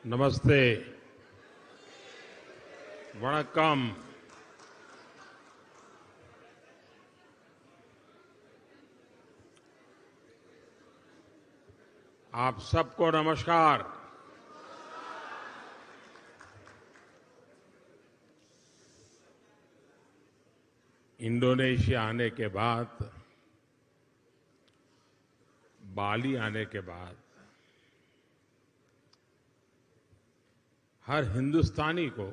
नमस्ते, वणक्कम। आप सबको नमस्कार। इंडोनेशिया आने के बाद, बाली आने के बाद हर हिंदुस्तानी को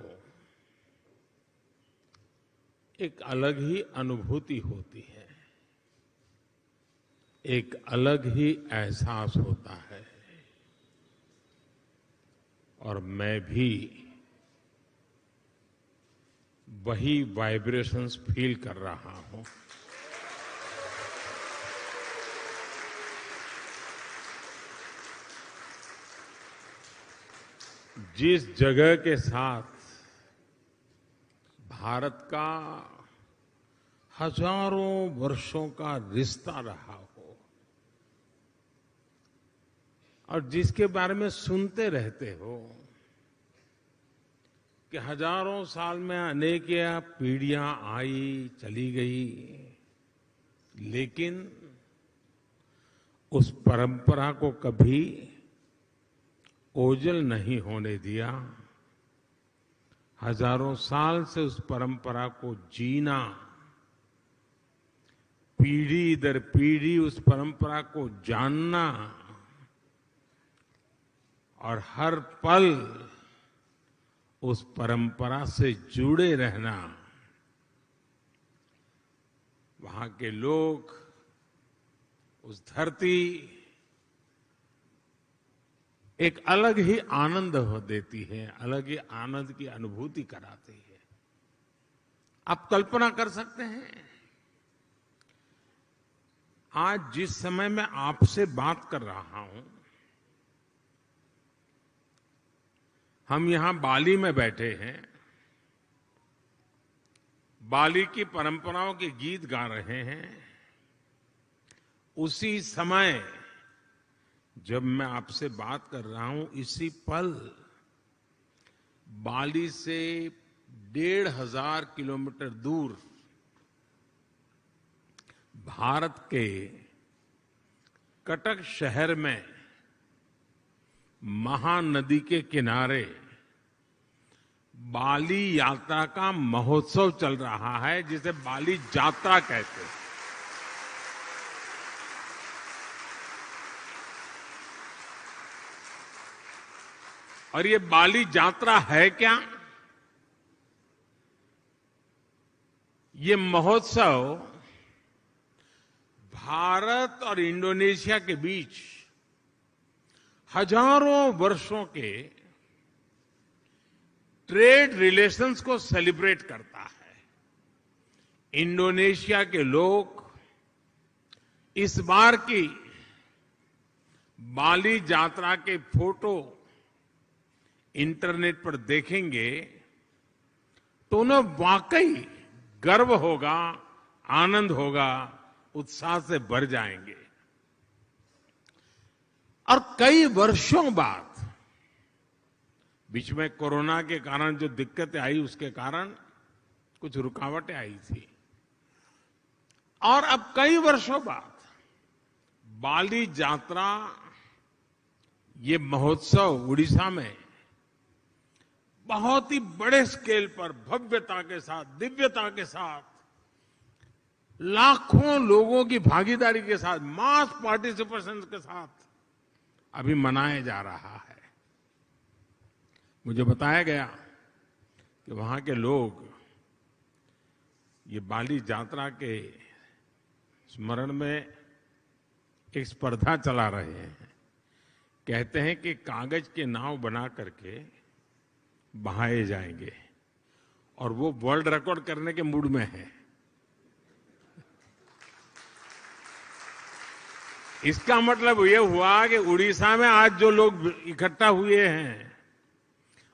एक अलग ही अनुभूति होती है, एक अलग ही एहसास होता है। और मैं भी वही वाइब्रेशंस फील कर रहा हूं। जिस जगह के साथ भारत का हजारों वर्षों का रिश्ता रहा हो और जिसके बारे में सुनते रहते हो कि हजारों साल में अनेक पीढ़ियां आई चली गई, लेकिन उस परंपरा को कभी ओझल नहीं होने दिया। हजारों साल से उस परंपरा को जीना, पीढ़ी दर पीढ़ी उस परंपरा को जानना और हर पल उस परंपरा से जुड़े रहना, वहां के लोग, उस धरती एक अलग ही आनंद देती है, अलग ही आनंद की अनुभूति कराती है। आप कल्पना कर सकते हैं, आज जिस समय मैं आपसे बात कर रहा हूं, हम यहां बाली में बैठे हैं, बाली की परंपराओं के गीत गा रहे हैं। उसी समय जब मैं आपसे बात कर रहा हूं, इसी पल बाली से 1,500 किलोमीटर दूर भारत के कटक शहर में महानदी के किनारे बाली यात्रा का महोत्सव चल रहा है, जिसे बाली यात्रा कहते हैं। और ये बाली यात्रा है क्या? ये महोत्सव भारत और इंडोनेशिया के बीच हजारों वर्षों के ट्रेड रिलेशंस को सेलिब्रेट करता है। इंडोनेशिया के लोग इस बार की बाली यात्रा के फोटो इंटरनेट पर देखेंगे तो उन्हें वाकई गर्व होगा, आनंद होगा, उत्साह से भर जाएंगे। और कई वर्षों बाद, बीच में कोरोना के कारण जो दिक्कतें आई, उसके कारण कुछ रुकावटें आई थी, और अब कई वर्षों बाद बाली यात्रा, ये महोत्सव उड़ीसा में बहुत ही बड़े स्केल पर भव्यता के साथ, दिव्यता के साथ, लाखों लोगों की भागीदारी के साथ, मास पार्टिसिपेशन के साथ अभी मनाया जा रहा है। मुझे बताया गया कि वहां के लोग ये बाली यात्रा के स्मरण में एक स्पर्धा चला रहे हैं। कहते हैं कि कागज के नाव बना करके बहाए जाएंगे, और वो वर्ल्ड रिकॉर्ड करने के मूड में है। इसका मतलब ये हुआ कि उड़ीसा में आज जो लोग इकट्ठा हुए हैं,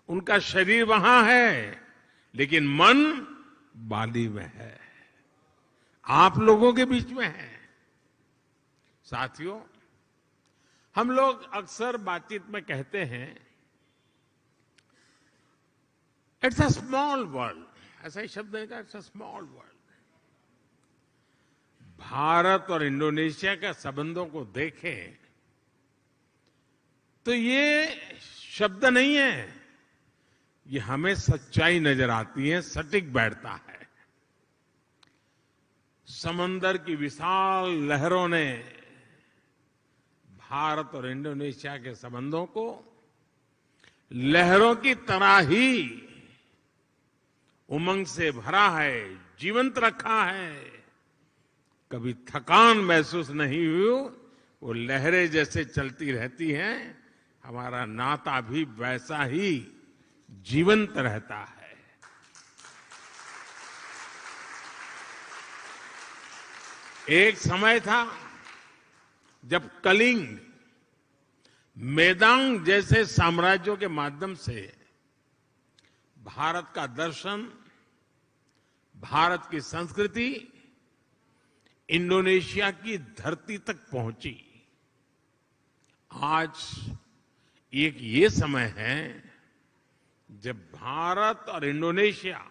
उनका शरीर वहां है, लेकिन मन बाली में है, आप लोगों के बीच में है। साथियों, हम लोग अक्सर बातचीत में कहते हैं इट्स अ स्मॉल वर्ल्ड, ऐसा ही शब्द है, it's a small world. Bharat और इंडोनेशिया के संबंधों को देखें तो ये शब्द नहीं है, ये हमें सच्चाई नजर आती है, सटीक बैठता है। समंदर की विशाल लहरों ने भारत और इंडोनेशिया के संबंधों को लहरों की तरह ही उमंग से भरा है, जीवंत रखा है। कभी थकान महसूस नहीं हुई, वो लहरें जैसे चलती रहती हैं, हमारा नाता भी वैसा ही जीवंत रहता है। एक समय था जब कलिंग, मेदांग जैसे साम्राज्यों के माध्यम से भारत का दर्शन, भारत की संस्कृति इंडोनेशिया की धरती तक पहुंची। आज एक ये समय है जब भारत और इंडोनेशिया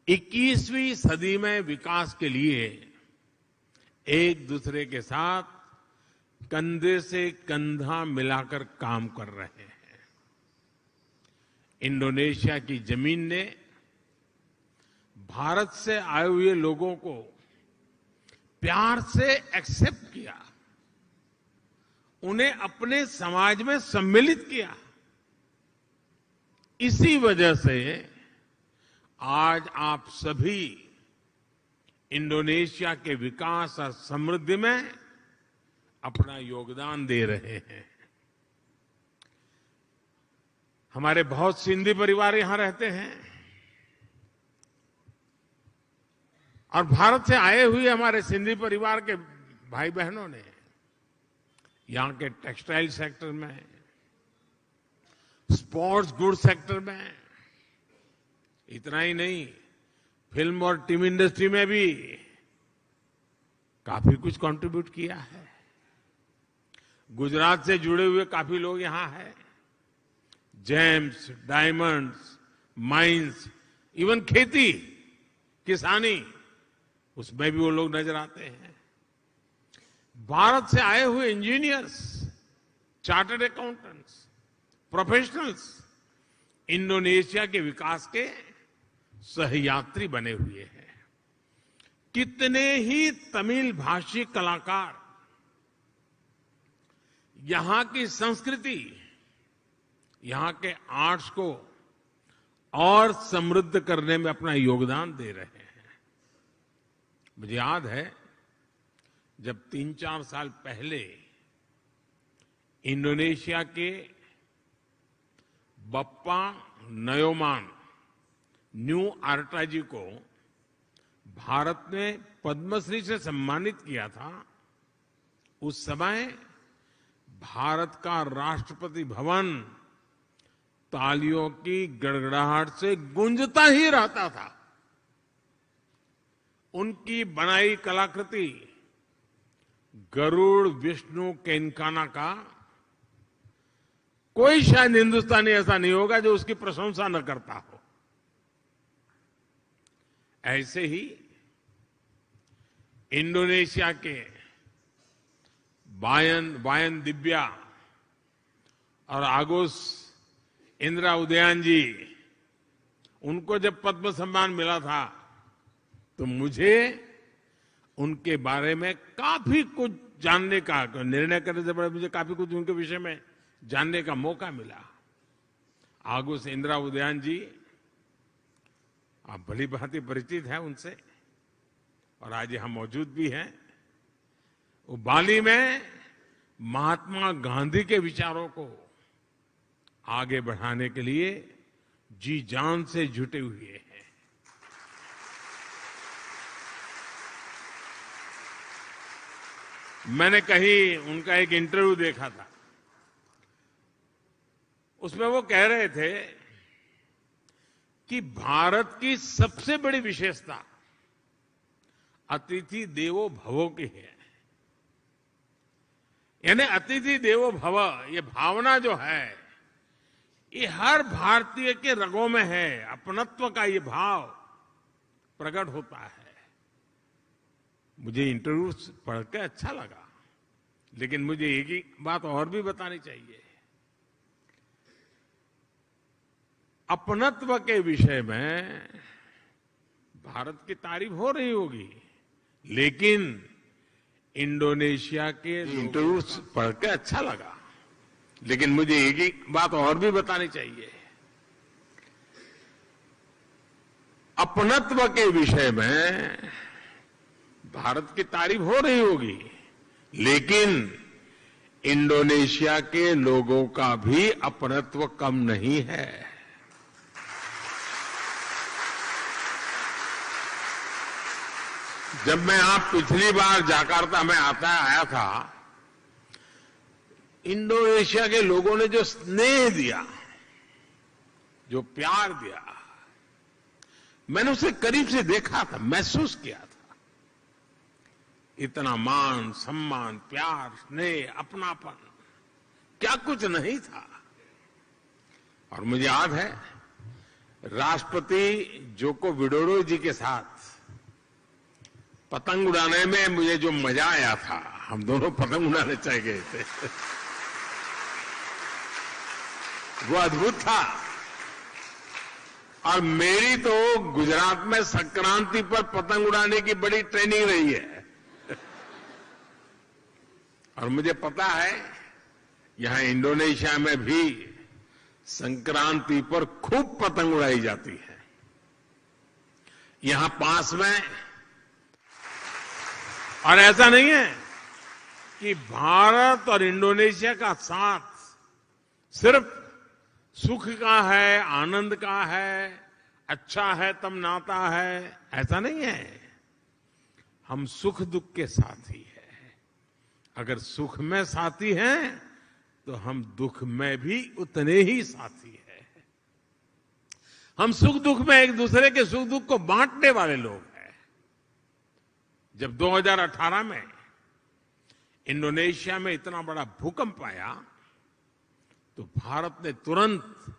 21वीं सदी में विकास के लिए एक दूसरे के साथ कंधे से कंधा मिलाकर काम कर रहे हैं। इंडोनेशिया की जमीन ने भारत से आए हुए लोगों को प्यार से एक्सेप्ट किया, उन्हें अपने समाज में सम्मिलित किया। इसी वजह से आज आप सभी इंडोनेशिया के विकास और समृद्धि में अपना योगदान दे रहे हैं। हमारे बहुत सिंधी परिवार यहां रहते हैं और भारत से आए हुए हमारे सिंधी परिवार के भाई बहनों ने यहां के टेक्सटाइल सेक्टर में, स्पोर्ट्स गुड सेक्टर में, इतना ही नहीं, फिल्म और टीवी इंडस्ट्री में भी काफी कुछ कंट्रीब्यूट किया है। गुजरात से जुड़े हुए काफी लोग यहां हैं। जेम्स, डायमंड्स, माइंस, इवन खेती, किसानी, उसमें भी वो लोग नजर आते हैं। भारत से आए हुए engineers, chartered accountants, professionals Indonesia के विकास के सहयात्री बने हुए हैं। कितने ही तमिल भाषी कलाकार यहां की संस्कृति, यहां के आर्ट्स को और समृद्ध करने में अपना योगदान दे रहे हैं। मुझे याद है जब 3-4 साल पहले इंडोनेशिया के बप्पा नयोमान न्यू आर्टा जी को भारत ने पद्मश्री से सम्मानित किया था। उस समय भारत का राष्ट्रपति भवन तालियों की गड़गड़ाहट से गूंजता ही रहता था। उनकी बनाई कलाकृति गरुड़ विष्णु केनकाना का कोई शायद हिंदुस्तानी ऐसा नहीं होगा जो उसकी प्रशंसा न करता हो। ऐसे ही इंडोनेशिया के वायन दिव्या और आगोस इंदिरा उदयन जी, उनको जब पद्म सम्मान मिला था तो मुझे उनके बारे में काफी कुछ जानने का, निर्णय करने से पहले मुझे काफी कुछ उनके विषय में जानने का मौका मिला। आगोस इंदिरा उदयन जी, आप भली भांति परिचित हैं उनसे, और आज यहां मौजूद भी हैं। वो बाली में महात्मा गांधी के विचारों को आगे बढ़ाने के लिए जी जान से जुटे हुए हैं। मैंने कहीं उनका एक इंटरव्यू देखा था, उसमें वो कह रहे थे कि भारत की सबसे बड़ी विशेषता अतिथि देवो भव की है। यानी अतिथि देवो भव, ये भावना जो है, ये हर भारतीय के रगों में है। अपनत्व का ये भाव प्रकट होता है। मुझे इंटरव्यू पढ़ के अच्छा लगा, लेकिन मुझे एक ही बात और भी बतानी चाहिए। अपनत्व के विषय में भारत की तारीफ हो रही होगी, लेकिन इंडोनेशिया के इंटरव्यू पढ़ के अच्छा लगा, लेकिन मुझे एक ही बात और भी बतानी चाहिए। अपनत्व के विषय में भारत की तारीफ हो रही होगी, लेकिन इंडोनेशिया के लोगों का भी अपनत्व कम नहीं है। जब मैं आप पिछली बार जकार्ता में आया था, इंडोनेशिया के लोगों ने जो स्नेह दिया, जो प्यार दिया, मैंने उसे करीब से देखा था, महसूस किया था। इतना मान, सम्मान, प्यार, स्नेह, अपनापन, क्या कुछ नहीं था। और मुझे याद है, राष्ट्रपति जोको विडोडो जी के साथ पतंग उड़ाने में मुझे जो मजा आया था, हम दोनों पतंग उड़ाने चले गए थे, वो अद्भुत था। और मेरी तो गुजरात में संक्रांति पर पतंग उड़ाने की बड़ी ट्रेनिंग रही है। और मुझे पता है, यहां इंडोनेशिया में भी संक्रांति पर खूब पतंग उड़ाई जाती है। यहां पास में, और ऐसा नहीं है कि भारत और इंडोनेशिया का साथ सिर्फ सुख का है, आनंद का है, अच्छा है तब नाता है, ऐसा नहीं है। हम सुख दुख के साथी हैं। अगर सुख में साथी हैं तो हम दुख में भी उतने ही साथी हैं। हम सुख दुख में एक दूसरे के सुख दुख को बांटने वाले लोग हैं। जब 2018 में इंडोनेशिया में इतना बड़ा भूकंप आया, तो भारत ने तुरंत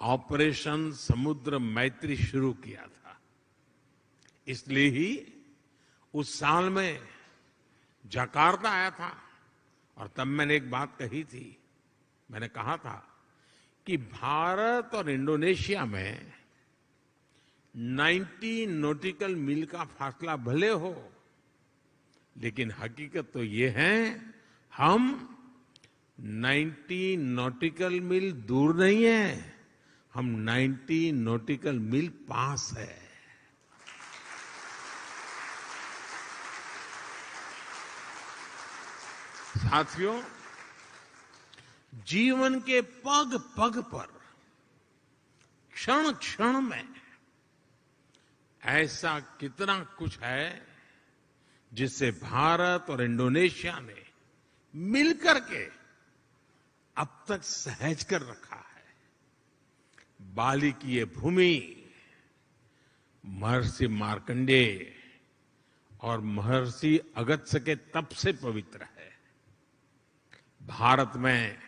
ऑपरेशन समुद्र मैत्री शुरू किया था। इसलिए ही उस साल में जकार्ता आया था, और तब मैंने एक बात कही थी। मैंने कहा था कि भारत और इंडोनेशिया में 90 नॉटिकल मील का फासला भले हो, लेकिन हकीकत तो ये है, हम 90 नॉटिकल मील दूर नहीं है, हम 90 नॉटिकल मील पास है। साथियों, जीवन के पग पग पर, क्षण क्षण में ऐसा कितना कुछ है जिससे भारत और इंडोनेशिया ने मिलकर के अब तक सहज कर रखा है। बाली की ये भूमि महर्षि मार्कंडेय और महर्षि अगस्त्य के तप से पवित्र है। भारत में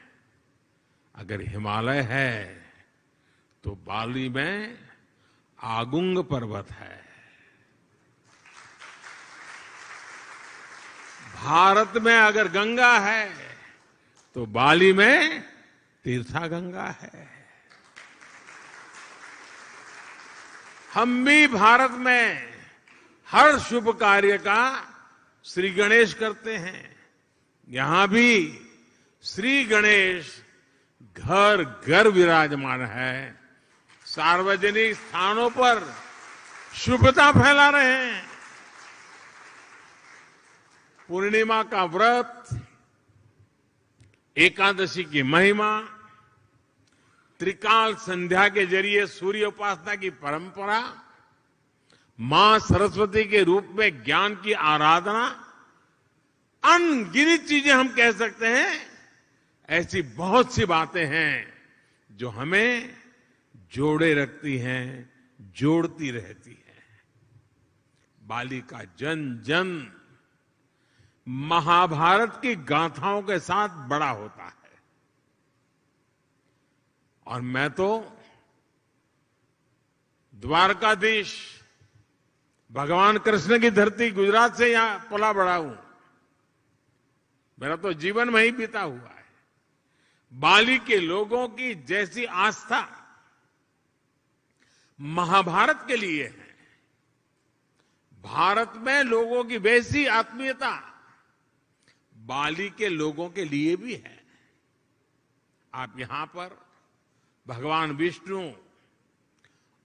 अगर हिमालय है तो बाली में आगुंग पर्वत है। भारत में अगर गंगा है तो बाली में तीर्था गंगा है। हम भी भारत में हर शुभ कार्य का श्री गणेश करते हैं। यहां भी श्री गणेश घर घर विराजमान है। सार्वजनिक स्थानों पर शुभता फैला रहे हैं। पूर्णिमा का व्रत, एकादशी की महिमा, त्रिकाल संध्या के जरिए सूर्य उपासना की परंपरा, मां सरस्वती के रूप में ज्ञान की आराधना, अनगिनत चीजें हम कह सकते हैं। ऐसी बहुत सी बातें हैं जो हमें जोड़े रखती हैं, जोड़ती रहती हैं। बाली का जन जन महाभारत की गाथाओं के साथ बड़ा होता है और मैं तो द्वारकाधीश भगवान कृष्ण की धरती गुजरात से यहां पला बड़ा हूं। मेरा तो जीवन वहीं बीता हुआ है। बाली के लोगों की जैसी आस्था महाभारत के लिए है, भारत में लोगों की वैसी आत्मीयता बाली के लोगों के लिए भी है। आप यहां पर भगवान विष्णु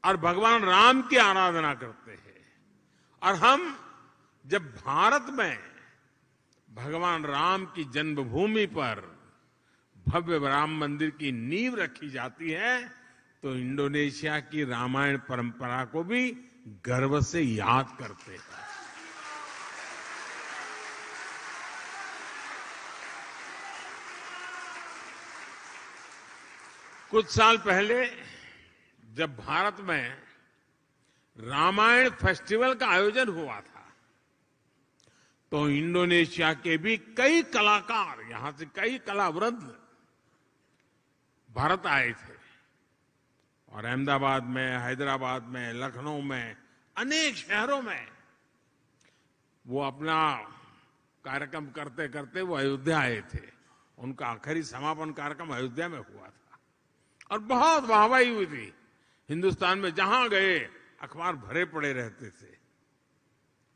और भगवान राम की आराधना करते हैं, और हम जब भारत में भगवान राम की जन्मभूमि पर भव्य राम मंदिर की नींव रखी जाती है, तो इंडोनेशिया की रामायण परंपरा को भी गर्व से याद करते हैं। कुछ साल पहले जब भारत में रामायण फेस्टिवल का आयोजन हुआ था, तो इंडोनेशिया के भी कई कलाकार, यहां से कई कलावृंद भारत आए थे, और अहमदाबाद में, हैदराबाद में, लखनऊ में, अनेक शहरों में वो अपना कार्यक्रम करते करते वो अयोध्या आए थे। उनका आखिरी समापन कार्यक्रम अयोध्या में हुआ था और बहुत वाहवाही हुई थी। हिंदुस्तान में जहां गए अखबार भरे पड़े रहते थे।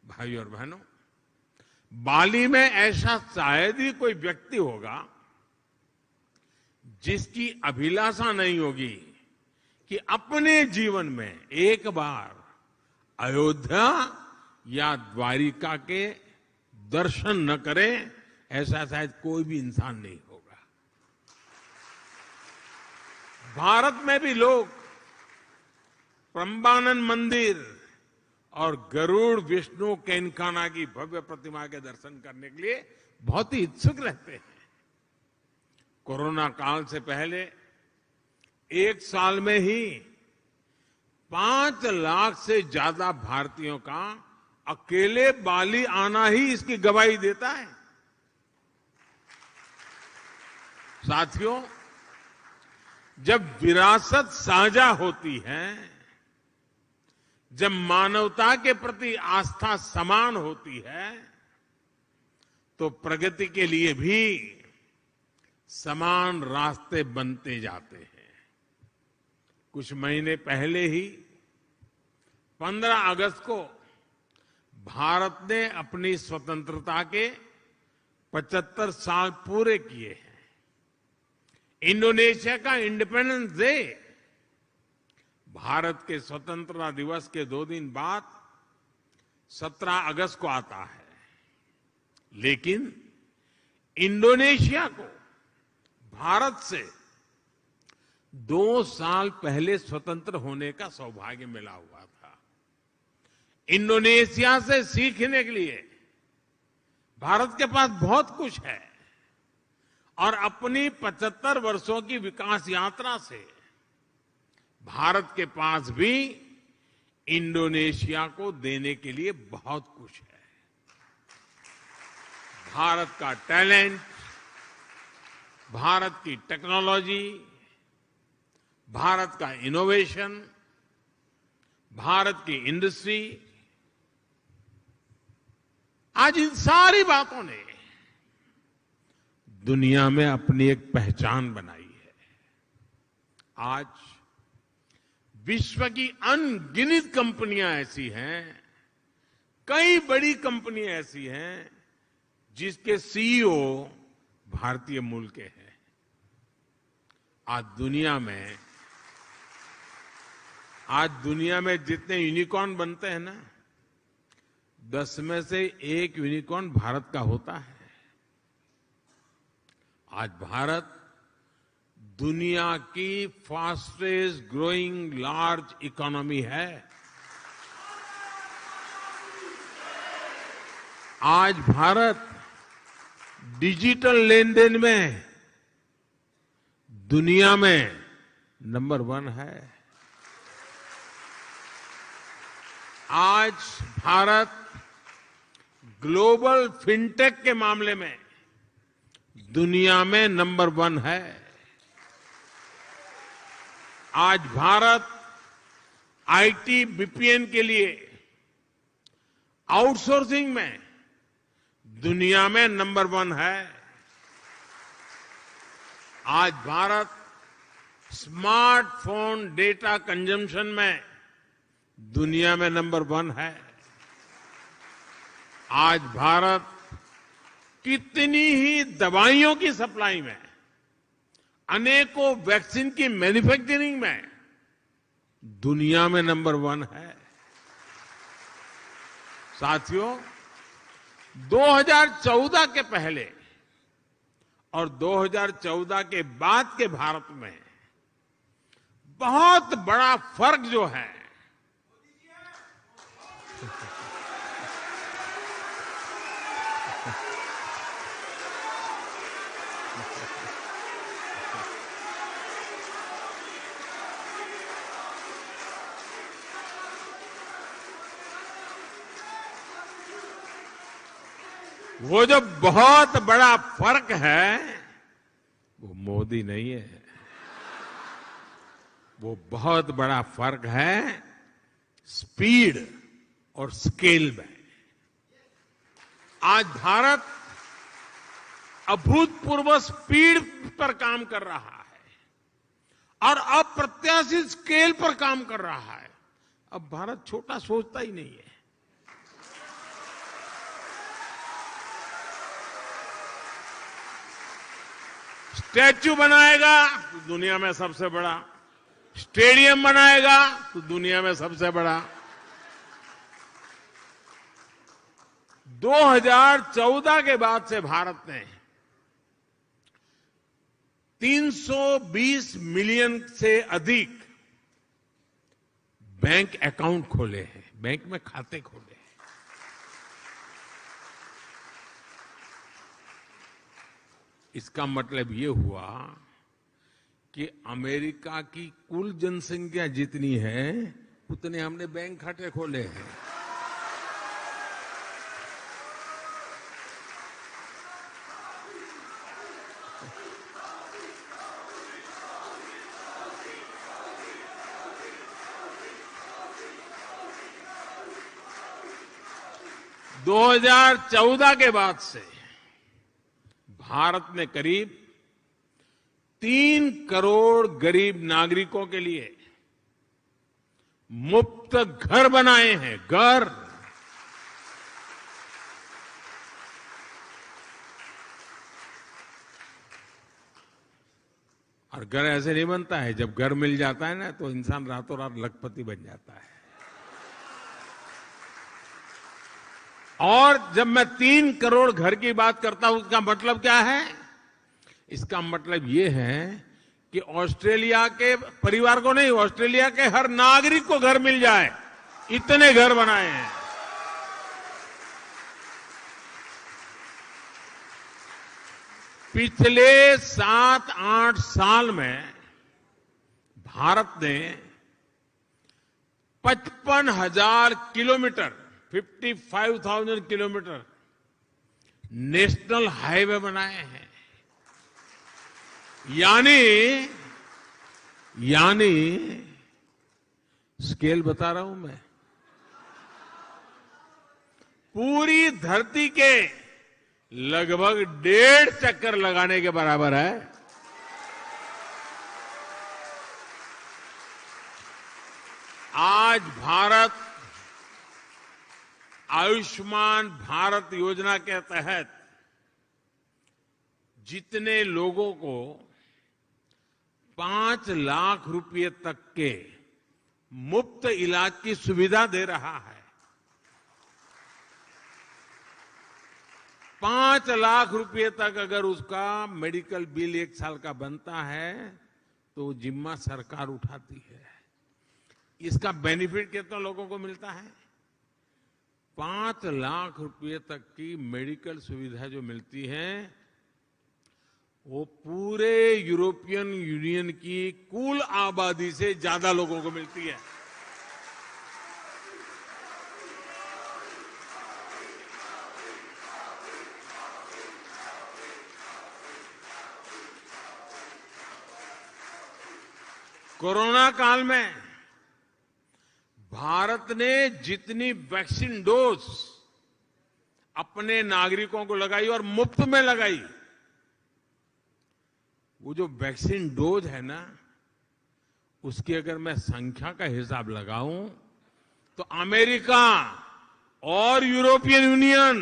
भाई और बहनों, बाली में ऐसा शायद ही कोई व्यक्ति होगा जिसकी अभिलाषा नहीं होगी कि अपने जीवन में एक बार अयोध्या या द्वारिका के दर्शन न करें, ऐसा शायद कोई भी इंसान नहीं होगा। भारत में भी लोग प्रम्बानन मंदिर और गरुड़ विष्णु केनकाना की भव्य प्रतिमा के दर्शन करने के लिए बहुत ही इच्छुक रहते हैं। कोरोना काल से पहले एक साल में ही 5 लाख से ज्यादा भारतीयों का अकेले बाली आना ही इसकी गवाही देता है। साथियों, जब विरासत साझा होती है, जब मानवता के प्रति आस्था समान होती है, तो प्रगति के लिए भी समान रास्ते बनते जाते हैं। कुछ महीने पहले ही 15 अगस्त को भारत ने अपनी स्वतंत्रता के 75 साल पूरे किए हैं। इंडोनेशिया का इंडिपेंडेंस डे भारत के स्वतंत्रता दिवस के 2 दिन बाद 17 अगस्त को आता है, लेकिन इंडोनेशिया को भारत से 2 साल पहले स्वतंत्र होने का सौभाग्य मिला हुआ था। इंडोनेशिया से सीखने के लिए भारत के पास बहुत कुछ है, और अपनी 75 वर्षों की विकास यात्रा से भारत के पास भी इंडोनेशिया को देने के लिए बहुत कुछ है। भारत का टैलेंट, भारत की टेक्नोलॉजी, भारत का इनोवेशन, भारत की इंडस्ट्री, आज इन सारी बातों ने दुनिया में अपनी एक पहचान बनाई है। आज विश्व की अनगिनत कंपनियां ऐसी हैं, कई बड़ी कंपनियां ऐसी हैं जिसके सीईओ भारतीय मूल के हैं। आज दुनिया में जितने यूनिकॉर्न बनते हैं ना, 10 में से 1 यूनिकॉर्न भारत का होता है। आज भारत दुनिया की फास्टेस्ट ग्रोइंग लार्ज इकोनॉमी है। आज भारत डिजिटल लेन देन में दुनिया में नंबर 1 है। आज भारत ग्लोबल फिनटेक के मामले में दुनिया में नंबर 1 है। आज भारत आईटी बीपीएन के लिए आउटसोर्सिंग में दुनिया में नंबर 1 है। आज भारत स्मार्टफोन डेटा कंजम्पशन में दुनिया में नंबर 1 है। आज भारत कितनी ही दवाइयों की सप्लाई में, अनेकों वैक्सीन की मैन्युफैक्चरिंग में दुनिया में नंबर 1 है। साथियों, 2014 के पहले और 2014 के बाद के भारत में बहुत बड़ा फर्क जो है, वो जो बहुत बड़ा फर्क है वो मोदी नहीं है, वो बहुत बड़ा फर्क है स्पीड और स्केल में। आज भारत अभूतपूर्व स्पीड पर काम कर रहा है और अप्रत्याशित स्केल पर काम कर रहा है। अब भारत छोटा सोचता ही नहीं है। स्टैच्यू बनाएगा तो दुनिया में सबसे बड़ा, स्टेडियम बनाएगा तो दुनिया में सबसे बड़ा। 2014 के बाद से भारत ने 320 मिलियन से अधिक बैंक अकाउंट खोले हैं, बैंक में खाते खोले हैं। इसका मतलब ये हुआ कि अमेरिका की कुल जनसंख्या जितनी है उतने हमने बैंक खाते खोले हैं। दो 2014 के बाद से भारत ने करीब 3 करोड़ गरीब नागरिकों के लिए मुफ्त घर बनाए हैं। घर, और घर ऐसे नहीं बनता है, जब घर मिल जाता है ना तो इंसान रातों रात लखपति बन जाता है। और जब मैं 3 करोड़ घर की बात करता हूं, उसका मतलब क्या है? इसका मतलब यह है कि ऑस्ट्रेलिया के परिवार को नहीं, ऑस्ट्रेलिया के हर नागरिक को घर मिल जाए, इतने घर बनाए हैं। पिछले 7-8 साल में भारत ने 55,000 किलोमीटर, 55,000 किलोमीटर नेशनल हाईवे बनाए हैं। यानी स्केल बता रहा हूं मैं, पूरी धरती के लगभग 1.5 चक्कर लगाने के बराबर है। आज भारत आयुष्मान भारत योजना के तहत जितने लोगों को 5 लाख रुपए तक के मुफ्त इलाज की सुविधा दे रहा है, 5 लाख रुपए तक अगर उसका मेडिकल बिल 1 साल का बनता है तो जिम्मा सरकार उठाती है। इसका बेनिफिट कितना लोगों को मिलता है? 5 लाख रुपए तक की मेडिकल सुविधा जो मिलती है वो पूरे यूरोपियन यूनियन की कुल आबादी से ज्यादा लोगों को मिलती है। कोरोना काल में भारत ने जितनी वैक्सीन डोज अपने नागरिकों को लगाई और मुफ्त में लगाई, वो जो वैक्सीन डोज है ना, उसकी अगर मैं संख्या का हिसाब लगाऊं तो अमेरिका और यूरोपियन यूनियन,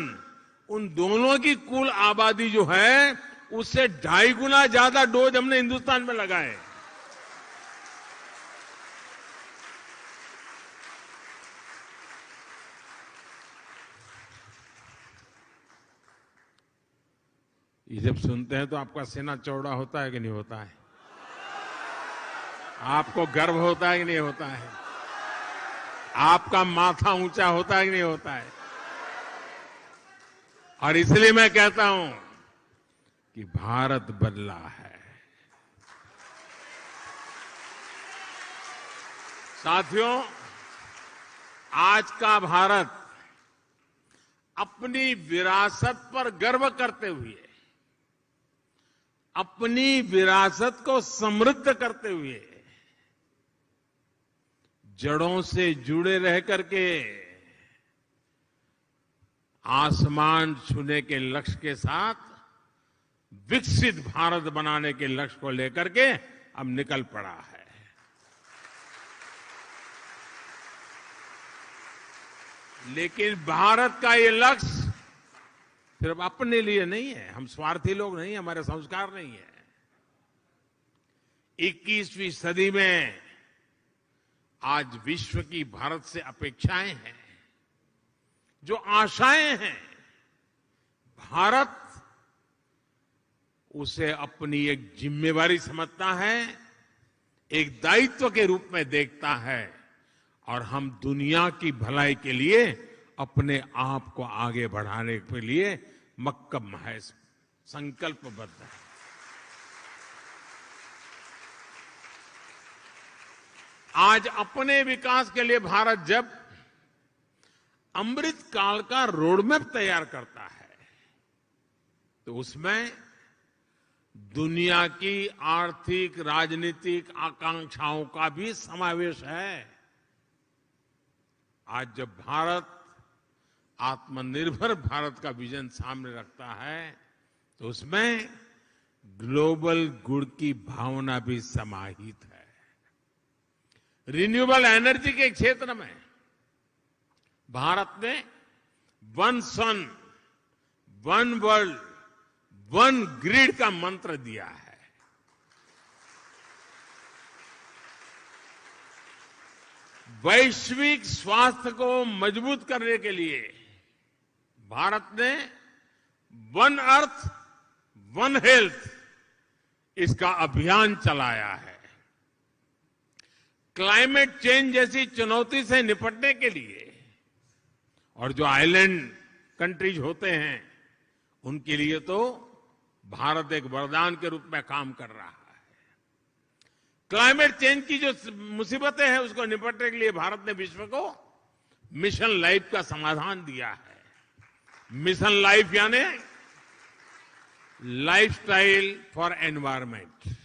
उन दोनों की कुल आबादी जो है उससे 2.5 गुना ज्यादा डोज हमने हिंदुस्तान में लगाए। ये जब सुनते हैं तो आपका सीना चौड़ा होता है कि नहीं होता है? आपको गर्व होता है कि नहीं होता है? आपका माथा ऊंचा होता है कि नहीं होता है? और इसलिए मैं कहता हूं कि भारत बदला है। साथियों, आज का भारत अपनी विरासत पर गर्व करते हुए, अपनी विरासत को समृद्ध करते हुए, जड़ों से जुड़े रह करके आसमान छूने के लक्ष्य के साथ विकसित भारत बनाने के लक्ष्य को लेकर के अब निकल पड़ा है। लेकिन भारत का ये लक्ष्य सिर्फ अपने लिए नहीं है। हम स्वार्थी लोग नहीं, हमारे संस्कार नहीं है। 21वीं सदी में आज विश्व की भारत से अपेक्षाएं हैं, जो आशाएं हैं, भारत उसे अपनी एक जिम्मेवारी समझता है, एक दायित्व के रूप में देखता है, और हम दुनिया की भलाई के लिए अपने आप को आगे बढ़ाने के लिए मक्कम है, संकल्पबद्ध है। आज अपने विकास के लिए भारत जब अमृत काल का रोडमैप तैयार करता है, तो उसमें दुनिया की आर्थिक राजनीतिक आकांक्षाओं का भी समावेश है। आज जब भारत आत्मनिर्भर भारत का विजन सामने रखता है, तो उसमें ग्लोबल गुड की भावना भी समाहित है। रिन्यूएबल एनर्जी के क्षेत्र में भारत ने वन सन, वन वर्ल्ड, वन ग्रिड का मंत्र दिया है। वैश्विक स्वास्थ्य को मजबूत करने के लिए भारत ने वन अर्थ, वन हेल्थ, इसका अभियान चलाया है। क्लाइमेट चेंज जैसी चुनौती से निपटने के लिए, और जो आइलैंड कंट्रीज होते हैं, उनके लिए तो भारत एक वरदान के रूप में काम कर रहा है। क्लाइमेट चेंज की जो मुसीबतें हैं, उसको निपटने के लिए भारत ने विश्व को मिशन लाइफ का समाधान दिया है। मिशन लाइफ यानी lifestyle for environment.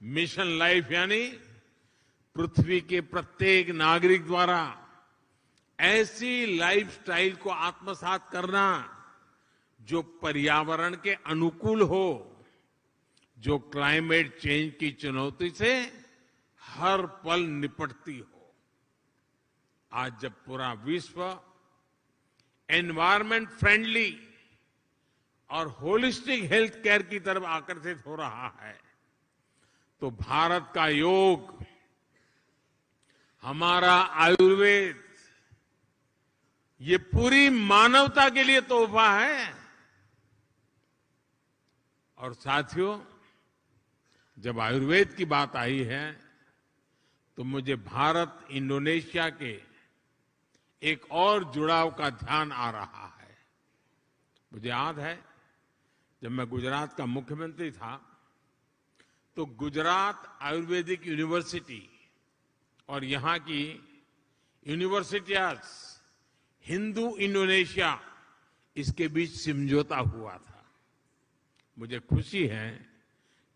Mission life यानी पृथ्वी के प्रत्येक नागरिक द्वारा ऐसी लाइफस्टाइल को आत्मसात करना जो पर्यावरण के अनुकूल हो, जो क्लाइमेट चेंज की चुनौती से हर पल निपटती हो। आज जब पूरा विश्व एनवायरमेंट फ्रेंडली और होलिस्टिक हेल्थ केयर की तरफ आकर्षित हो रहा है, तो भारत का योग, हमारा आयुर्वेद, ये पूरी मानवता के लिए तोहफा है। और साथियों, जब आयुर्वेद की बात आई है, तो मुझे भारत इंडोनेशिया के एक और जुड़ाव का ध्यान आ रहा है। मुझे याद है, जब मैं गुजरात का मुख्यमंत्री था, तो गुजरात आयुर्वेदिक यूनिवर्सिटी और यहां की यूनिवर्सिटियां, हिंदू इंडोनेशिया, इसके बीच समझौता हुआ था। मुझे खुशी है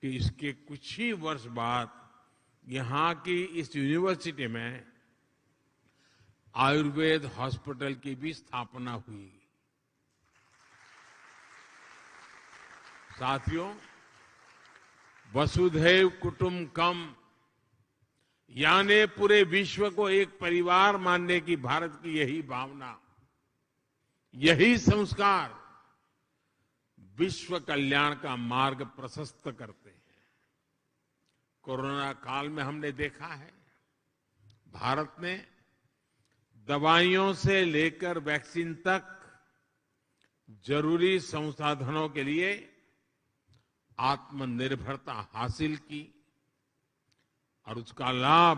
कि इसके कुछ ही वर्ष बाद यहां की इस यूनिवर्सिटी में आयुर्वेद हॉस्पिटल की भी स्थापना हुई। साथियों, वसुधैव कुटुंबकम यानी पूरे विश्व को एक परिवार मानने की भारत की यही भावना, यही संस्कार विश्व कल्याण का मार्ग प्रशस्त करते हैं। कोरोना काल में हमने देखा है, भारत ने दवाइयों से लेकर वैक्सीन तक जरूरी संसाधनों के लिए आत्मनिर्भरता हासिल की और उसका लाभ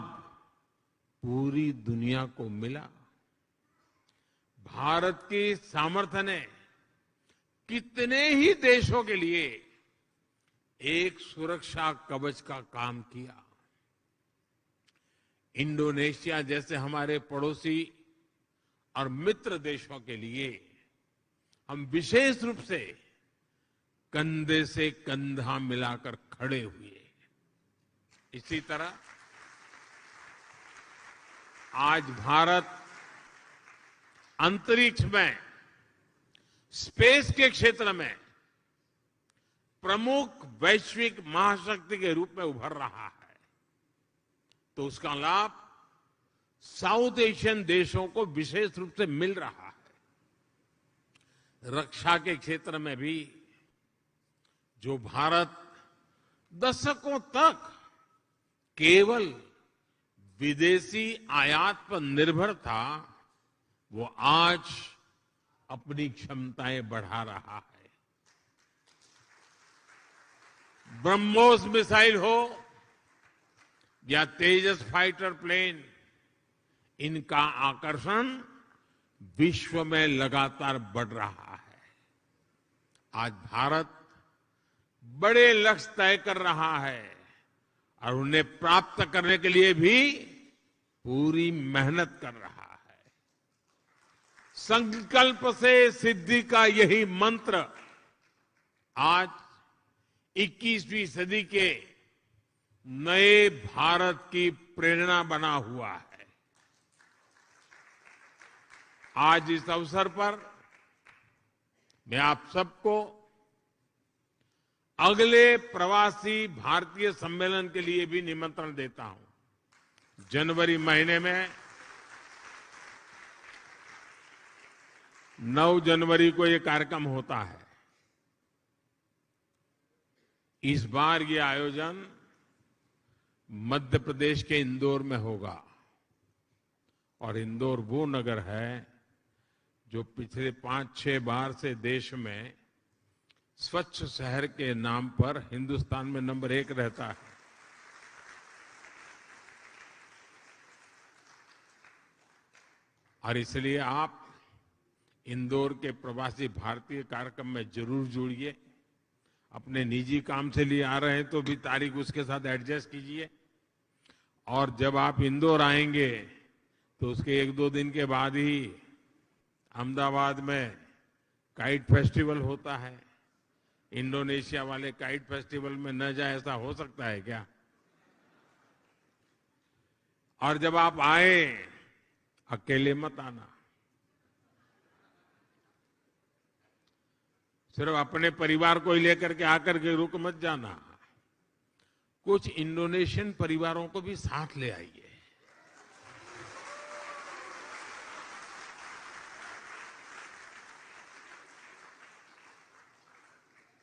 पूरी दुनिया को मिला। भारत की सामर्थ्य ने कितने ही देशों के लिए एक सुरक्षा कवच का काम किया। इंडोनेशिया जैसे हमारे पड़ोसी और मित्र देशों के लिए हम विशेष रूप से कंधा मिलाकर खड़े हुए। इसी तरह आज भारत अंतरिक्ष में, स्पेस के क्षेत्र में प्रमुख वैश्विक महाशक्ति के रूप में उभर रहा है, तो उसका लाभ साउथ एशियन देशों को विशेष रूप से मिल रहा है। रक्षा के क्षेत्र में भी जो भारत दशकों तक केवल विदेशी आयात पर निर्भर था, वो आज अपनी क्षमताएं बढ़ा रहा है। ब्रह्मोस मिसाइल हो या तेजस फाइटर प्लेन, इनका आकर्षण विश्व में लगातार बढ़ रहा है। आज भारत बड़े लक्ष्य तय कर रहा है और उन्हें प्राप्त करने के लिए भी पूरी मेहनत कर रहा है। संकल्प से सिद्धि का यही मंत्र आज 21वीं सदी के नए भारत की प्रेरणा बना हुआ है। आज इस अवसर पर मैं आप सबको अगले प्रवासी भारतीय सम्मेलन के लिए भी निमंत्रण देता हूं। जनवरी महीने में 9 जनवरी को ये कार्यक्रम होता है। इस बार ये आयोजन मध्य प्रदेश के इंदौर में होगा और इंदौर वो नगर है जो पिछले 5-6 बार से देश में स्वच्छ शहर के नाम पर हिंदुस्तान में नंबर 1 रहता है। और इसलिए आप इंदौर के प्रवासी भारतीय कार्यक्रम में जरूर जुड़िए। अपने निजी काम से लिए आ रहे हैं तो भी तारीख उसके साथ एडजस्ट कीजिए। और जब आप इंदौर आएंगे तो उसके 1-2 दिन के बाद ही अहमदाबाद में काइट फेस्टिवल होता है। इंडोनेशिया वाले काइट फेस्टिवल में न जाए ऐसा हो सकता है क्या? और जब आप आए, अकेले मत आना। सिर्फ अपने परिवार को ही लेकर के आकर के रुक मत जाना। कुछ इंडोनेशियन परिवारों को भी साथ ले आइए।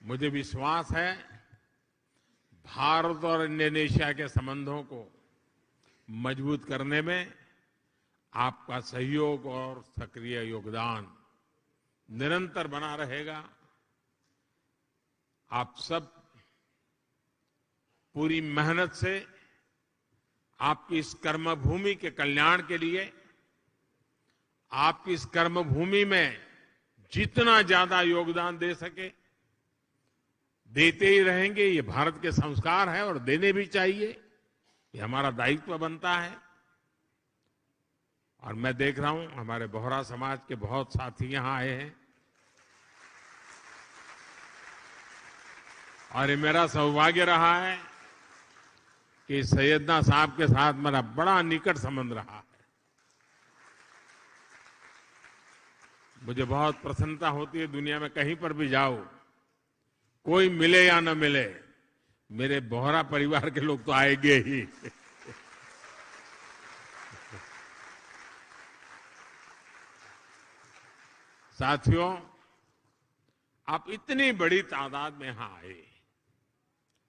मुझे विश्वास है भारत और इंडोनेशिया के संबंधों को मजबूत करने में आपका सहयोग और सक्रिय योगदान निरंतर बना रहेगा। आप सब पूरी मेहनत से आपकी इस कर्मभूमि के कल्याण के लिए, आपकी इस कर्मभूमि में जितना ज्यादा योगदान दे सके देते ही रहेंगे। ये भारत के संस्कार है और देने भी चाहिए, ये हमारा दायित्व बनता है। और मैं देख रहा हूं हमारे बोहरा समाज के बहुत साथी यहां आए हैं और ये मेरा सौभाग्य रहा है कि सैयदना साहब के साथ मेरा बड़ा निकट संबंध रहा है। मुझे बहुत प्रसन्नता होती है, दुनिया में कहीं पर भी जाओ, कोई मिले या न मिले, मेरे बोहरा परिवार के लोग तो आएंगे ही। साथियों, आप इतनी बड़ी तादाद में यहां आए,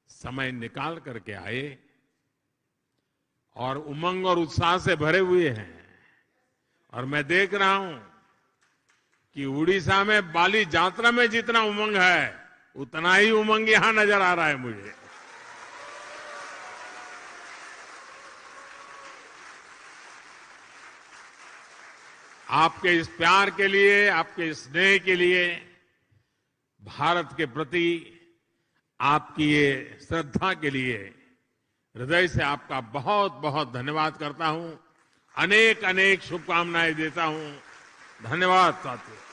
समय निकाल करके आए और उमंग और उत्साह से भरे हुए हैं। और मैं देख रहा हूं कि उड़ीसा में बाली यात्रा में जितना उमंग है, उतना ही उमंग यहां नजर आ रहा है मुझे। आपके इस प्यार के लिए, आपके इस स्नेह के लिए, भारत के प्रति आपकी ये श्रद्धा के लिए हृदय से आपका बहुत बहुत धन्यवाद करता हूं। अनेक अनेक शुभकामनाएं देता हूं। धन्यवाद साथियों।